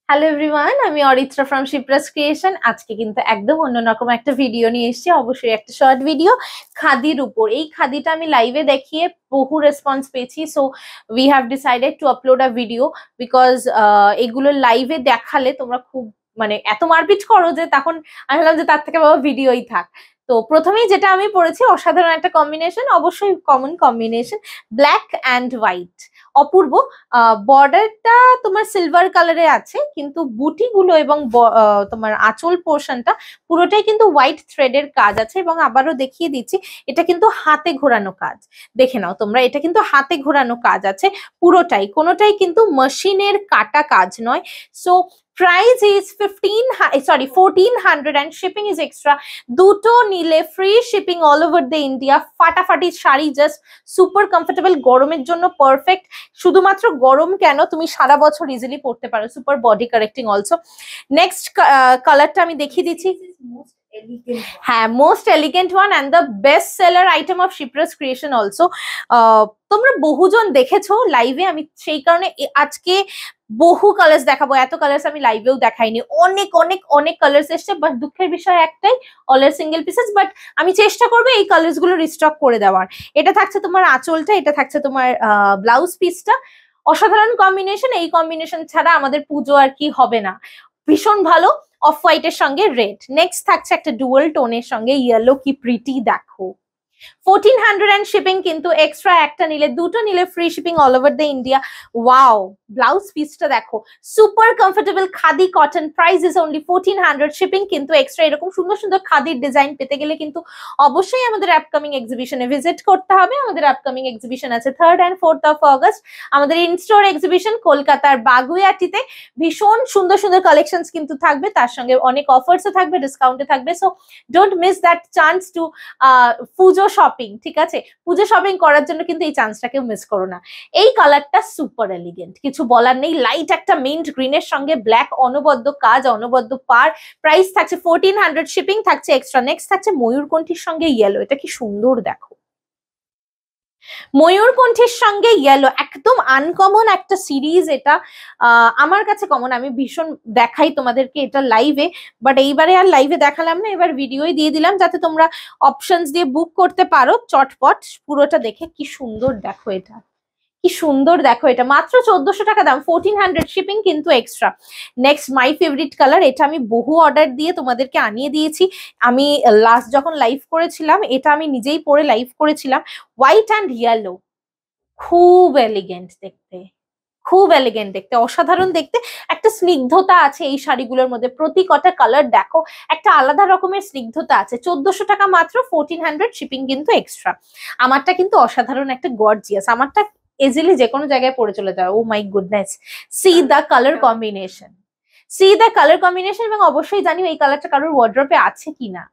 Hello everyone, আমি Aritra from Shipra's creation. আজকে কিন্তু একদম অন্যরকম একটা ভিডিও নিয়ে এসেছি, অবশ্যই একটা শর্ট ভিডিও খাদির উপর। এই খাদিটা আমি লাইভে দেখিয়ে বহু রেসপন্স পেয়েছি, so we have decided to upload a video because এগুলো লাইভে দেখালে তোমরা খুব মানে এত মারপিট করো যে তখন আমি ভাবলাম যে তার থেকে বাবা ভিডিওই থাক। তো প্রথমেই যেটা আমি পড়েছি, অসাধারণ একটা কম্বিনেশন, অবশ্যই common combination, black and white, অপূর্ব। বর্ডারটা তোমার সিলভার কালারে আছে, কিন্তু বুটি গুলো এবং তোমার আঁচল পোর্শনটা পুরোটাই কিন্তু হোয়াইট থ্রেডের কাজ আছে। এবং আবারও দেখিয়ে দিচ্ছি, এটা কিন্তু হাতে ঘোরানো কাজ। দেখে নাও তোমরা, এটা কিন্তু হাতে ঘোরানো কাজ আছে পুরোটাই, কোনোটাই কিন্তু মেশিনের কাটা কাজ নয়। So price is 1400 and shipping is extra। দুটো নিলে free shipping all over the India. ফাটাফাটি শাড়ি, জাস্ট সুপার কমফোর্টেবল, গরমের জন্য পারফেক্ট। শুধুমাত্র গরম কেন, তুমি সারা বছর ইজিলি পড়তে পারো। Super body correcting also. Next কালারটা আমি দেখিয়ে দিচ্ছি। হ্যাঁ, most elegant one and the best seller item of Shipra's creation also. তোমরা বহুজন দেখেছো লাইভে, আমি সেই কারণে আজকে বহু কালার্স দেখাবো। এত কালার্স আমি লাইভেও দেখাইনি, অনেক অনেক অনেক কালার্স এসছে। বাট দুঃখের বিষয় একটাই, অলের সিঙ্গেল পিসেস। বাট আমি চেষ্টা করবো এই কালার্স গুলো রিস্টক করে দেওয়ার। এটা থাকছে তোমার আঁচলটা, এটা থাকছে তোমার ব্লাউজ পিসটা। অসাধারণ কম্বিনেশন, এই কম্বিনেশন ছাড়া আমাদের পুজো আর কি হবে না। ভীষণ ভালো, অফ হোয়াইটের সঙ্গে রেড। নেক্সট থাকছে একটা ডুয়াল টোনের সঙ্গে ইয়েলো, কি প্রিটি দেখো। 1400 and shipping কিন্তু এক্সট্রা, একটা নিলে দুটো নিলে free shipping all over the India. Wow, blouse পিসটা দেখো, super comfortable khadi cotton. Price is only 1400, shipping কিন্তু এক্সট্রা। এরকম সুন্দর সুন্দর খাদির ডিজাইন পেতে গেলে কিন্তু অবশ্যই আমাদের আপকামিং এক্সিবিশনে ভিজিট করতে হবে। আমাদের আপকামিং এক্সিবিশন আছে 3rd and 4th of August। আমাদের ইন স্টোর এক্সিবিশন কলকাতার বাগুইআটিতে। ভীষণ সুন্দর সুন্দর কালেকশনস কিন্তু থাকবে, তার সঙ্গে অনেক অফার্সও থাকবে, ডিসকাউন্টে থাকবে। So don't miss that chance to Puja shopping. ঠিক আছে, পুজো শপিং করার জন্য কিন্তু এই চান্সটাকেও মিস করো না। এই কালারটা সুপার এলিগেন্ট, কিছু বলার নেই। লাইট একটা মিন্ট গ্রিনের সঙ্গে ব্ল্যাক, অনবদ্য কাজ, অনবদ্য পার। প্রাইস থাকছে 1400, শিপিং থাকছে এক্সট্রা। নেক্সট থাকছে ময়ূরকণ্ঠীর সঙ্গে ইয়েলো, এটা কি সুন্দর দেখো। ময়ূরকণ্ঠীর সঙ্গে ইয়েলো, একদম আনকমন একটা সিরিজ এটা। আমার কাছে কমন, আমি ভীষণ দেখাই তোমাদেরকে এটা লাইভে, বাট এইবারে আর লাইভে দেখালাম না, এবার ভিডিওই দিয়ে দিলাম যাতে তোমরা অপশনস দিয়ে বুক করতে পারো চটপট। পুরোটা দেখে কি সুন্দর দেখো, এটা কি সুন্দর দেখো। এটা মাত্র 1400 টাকা দাম, 1400, শিপিং কিন্তু extra. Next my favourite colour, এটা আমি বহু অর্ডার দিয়ে তোমাদেরকে আনিয়ে দিয়েছি। আমি লাস্ট যখন লাইভ করেছিলাম, এটা আমি নিজেই পরে লাইভ করেছিলাম। হোয়াইট অ্যান্ড ইয়েলো, খুব এলিগেন্ট দেখতে, খুব এলিগেন্ট দেখতে, অসাধারণ দেখতে। একটা স্নিগ্ধতা আছে এই শাড়িগুলোর মধ্যে, প্রতি কটা কালার দেখো একটা আলাদা রকমের স্নিগ্ধতা আছে। 1400 টাকা মাত্র, 1400, শিপিং কিন্তু এক্সট্রা। আমারটা কিন্তু অসাধারণ একটা গর্জিয়াস, আমারটা ইজিলি যে কোনো জায়গায় পরে চলে যাবে। Oh my goodness, see the colour combination, see the colour combination. এবং অবশ্যই জানি এই কালারটা কারোর ওয়ার্ড্রপে আছে কিনা।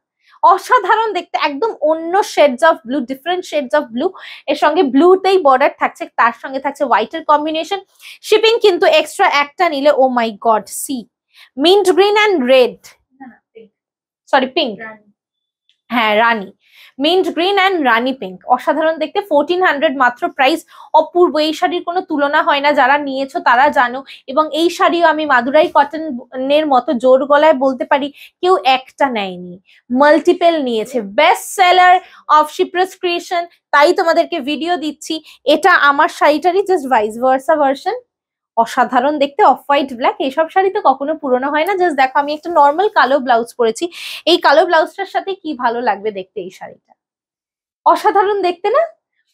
অসাধারণ দেখতে, একদম অন্য shades of blue, different shades of blue. এর সঙ্গে ব্লুতেই বর্ডার থাকছে, তার সঙ্গে থাকছে হোয়াইটের কম্বিনেশন। শিপিং কিন্তু এক্সট্রা, একটা নিলে oh my god. See mint green and red, sorry pink, হ্যাঁ rani, mint green and rani pink, অসাধারণ দেখতে। 1400 মাত্র, প্রাইস অপূর্ব। এই শাড়ির কোনো তুলনা হয় না, যারা নিয়েছো তারা জানো। এবং এই শাড়িও আমি মাদুরাই কটনের মতো জোর গলায় বলতে পারি কেউ একটা নেয়নি, মাল্টিপল নিয়েছে। Best seller of Shipra's creation, তাই তোমাদেরকে ভিডিও দিচ্ছি। এটা আমার শাড়িটারই জাস্ট ভাইস ভার্সা ভার্সন। অসাধারণ দেখতে, অফ হোয়াইট ব্ল্যাক, এইসব শাড়ি তো কখনো পুরনো হয় না। জাস্ট দেখো, আমি একটা নর্মাল কালো ব্লাউজ পরেছি, এই কালো ব্লাউজটার সাথে কি ভালো লাগবে দেখতে এই শাড়িটা। অসাধারণ দেখতে না,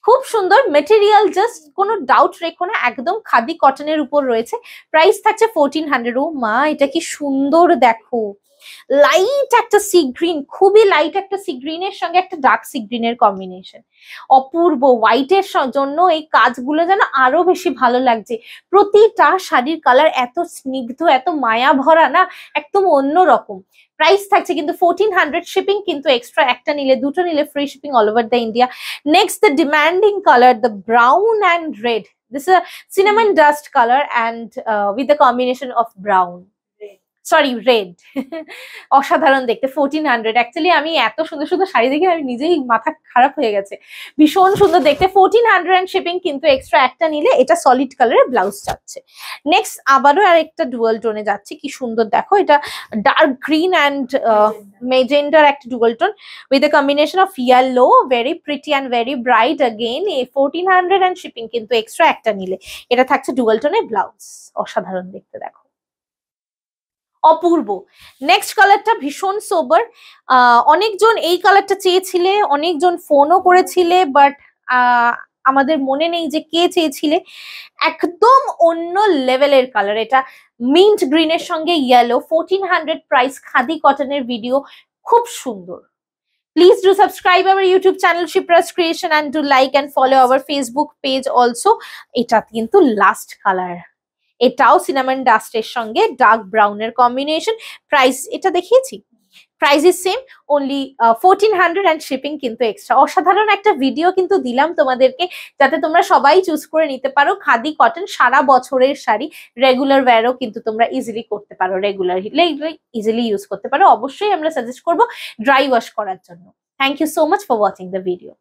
খুব সুন্দর মেটেরিয়াল, জাস্ট কোনো ডাউট রেখো না, একদম খাদি কটনের উপর রয়েছে। প্রাইস থাকছে 1400। ও মা, এটা কি সুন্দর দেখো, লাইট একটা সি গ্রিন, খুবই লাইট একটা সি গ্রিনের সঙ্গে একটা ডার্ক সি গ্রিনের কম্বিনেশন। অপূর্ব, হোয়াইটের জন্য এই কাজগুলো যেন আরো বেশি ভালো লাগছে। প্রতিটা শাড়ির কালার এত স্নিগ্ধ, এত মায়া ভরা না, একদম অন্যরকম। প্রাইস থাকছে কিন্তু 1400, শিপিং কিন্তু এক্সট্রা, একটা নিলে দুটো নিলে free shipping all over the India. Next the demanding colour, the brown and red. This is a cinnamon dust color and with the combination of brown. Sorry red. অসাধারণ দেখতে, 1400। Actually আমি এত সুন্দর সুন্দর শাড়ি দেখে আমি নিজেই মাথা খারাপ হয়ে গেছে, ভীষণ সুন্দর দেখতে। 1400 শিপিং কিন্তু এক্সট্রা একটা নিলে। এটা সলিড কালারের ব্লাউজ যাচ্ছে। নেক্সট আবারও আরেকটা ডুয়াল টোনে যাচ্ছে, কি সুন্দর দেখো, এটা ডার্ক গ্রিন অ্যান্ড মেজেন্ডার একটা dual tone with a combination of yellow, very pretty and very bright again. এই 1400 শিপিং কিন্তু এক্সট্রা একটা নিলে। এটা থাকছে ডুয়াল টোনের ব্লাউজ, অসাধারণ দেখতে দেখো, অপূর্ব। নেক্সট কালারটা ভীষণ সোবার, অনেকজন এই কালারটা চেয়েছিলে, অনেকজন ফোনও করেছিলে, বাট আমাদের মনে নেই যে কে চেয়েছিলে। একদম অন্য লেভেলের কালার এটা, মিন্ট গ্রিনের সঙ্গে ইয়েলো, 1400 প্রাইস, খাদি কটনের ভিডিও, খুব সুন্দর। Please do subscribe our YouTube channel Shipra's Creation and do like and follow our Facebook page also. এটা কিন্তু লাস্ট কালার, এটাও সিনামন ডাস্টের সঙ্গে ডার্ক ব্রাউনের কম্বিনেশন। প্রাইস এটা দেখিয়েছি, price is same, only 1400 and shipping কিন্তু এক্সট্রা। অসাধারণ একটা ভিডিও কিন্তু দিলাম তোমাদেরকে, যাতে তোমরা সবাই চুজ করে নিতে পারো। খাদি কটন সারা বছরের শাড়ি, রেগুলার ওয়্যারও কিন্তু তোমরা ইজিলি করতে পারো, রেগুলার ইজিলি ইউজ করতে পারো। অবশ্যই আমরা সাজেস্ট করবো ড্রাই ওয়াশ করার জন্য। Thank you so much for watching the video.